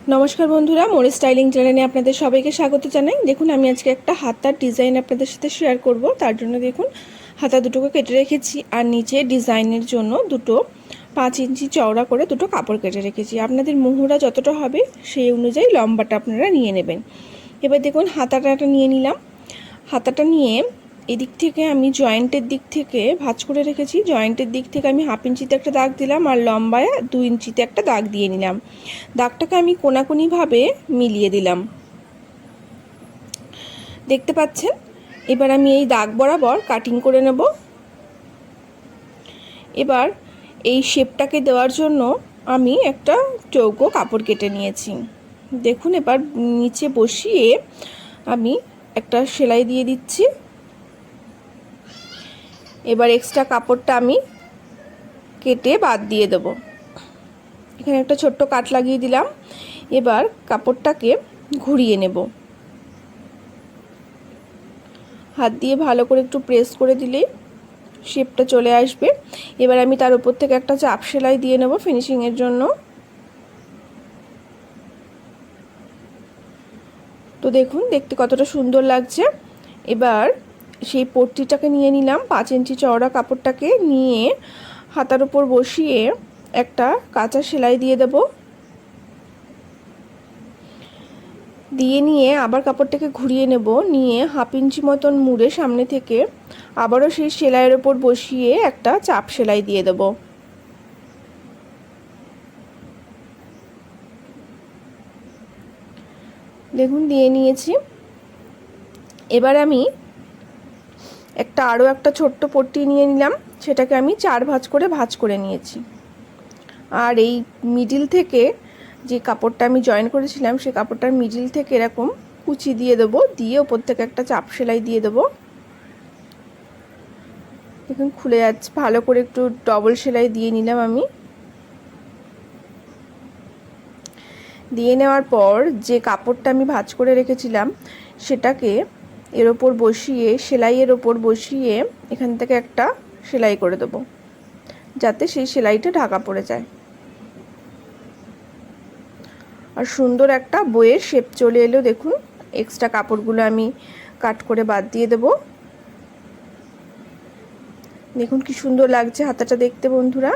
नमस्कार बंधुरा मोर स्टाइलिंग चैनेले आपनादेर सबाइके स्वागत जानाई। देखुन आमी आजके एकटा हातार डिजाइन आपनादेर साथे शेयर करब। तार जोन्नो देखुन हाता दुटोके केटे रेखेछि आर नीचे डिजाइनेर जोन्नो दुटो 5 इंची चौड़ा करे दुटो कापड़ केटे रेखेछि। आपनादेर मुहुरा जतटा होबे सेई अनुयायी लम्बाटा आपनारा निये नेबेन। एबार देखुन हाताटा निये निलाम। हाताटा निये एदिक थेके आमी जয়েন্টের दिक थेके भाঁজ करे रेखेछि। जয়েন্টের दिक थेके आमी हाफ इंचिते एकटा दाग दिलाम और लम्बाय 2 इंचिते एकटा दाग दिये निलाम। दागटाके आमी कोनाकुनि भावे मिलिये दिलाम, देखते पाच्छेन। एबार आमी एई दाग बराबर काटिंग करे नेब। एबार एई शेपटाके देওয়ার জন্য आमी एकटा चौको कापड़ केटे निয়েছি। देखुन एबार नीचे बसिए आमी एकटा सेलाई दिये दिচ্ছি। एबार एक्सट्रा कापड़टा आमी केटे बाद दिए देब। एखाने एक छोट्ट काट लागिए दिलाम। एबार कापड़टाके घुरिए नेब। हाथ दिए भालो करे एकटु प्रेस करे दिलेई शेपटा चले आसबे। एबार आमी तार उपर थेके एकटा चाप सेलाई दिए नेब फिनिशिंगेर जोन्नो। तो देखुन देखते कतटा सुंदर लागছে। एबार সেই পট্টিটাকে নিয়ে নিলাম। 5 इंची চওড়া কাপড়টাকে নিয়ে হাতার উপর বসিয়ে একটা কাঁচা সেলাই দিয়ে দেব। দিয়ে নিয়ে আবার কাপড়টাকে ঘুরিয়ে নেব। নিয়ে হাফ ইঞ্চি মতন মুড়ে সামনে থেকে আবারও সেই সেলাইয়ের উপর বসিয়ে একটা চাপ সেলাই দিয়ে দেব। দেখুন দিয়ে নিয়েছি। এবার আমি একটা আরও একটা ছোট্ট পট্টি নিয়ে নিলাম। সেটাকে আমি 4 ভাঁজ করে নিয়েছি। আর এই মিডিল থেকে যে কাপড়টা আমি জয়েন করেছিলাম সেই কাপড়টার মিডিল থেকে এরকম কুচি দিয়ে দেব। দিয়ে উপর থেকে একটা চাপ সেলাই দিয়ে দেব। দেখুন খুলে যাচ্ছে। ভালো করে একটু ডবল সেলাই দিয়ে নিলাম আমি। দিয়ে নেওয়ার পর যে কাপড়টা আমি ভাঁজ করে রেখেছিলাম সেটাকে এর ওপর বসিয়ে সেলাইয়ের ওপর বসিয়ে এখান থেকে একটা সেলাই করে দেব যাতে সেই সেলাইটা ঢাকা পড়ে যায়। আর সুন্দর একটা বইয়ের শেপ চলে এলো। দেখুন এক্সট্রা কাপড়গুলো আমি কাট করে বাদ দিয়ে দেব। দেখুন কি সুন্দর লাগছে হাতাটা দেখতে বন্ধুরা।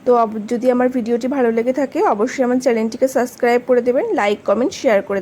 তো যদি আমার ভিডিওটি ভালো লেগে থাকে অবশ্যই আমার চ্যানেলটিকে সাবস্ক্রাইব করে দেবেন, লাইক কমেন্ট শেয়ার করে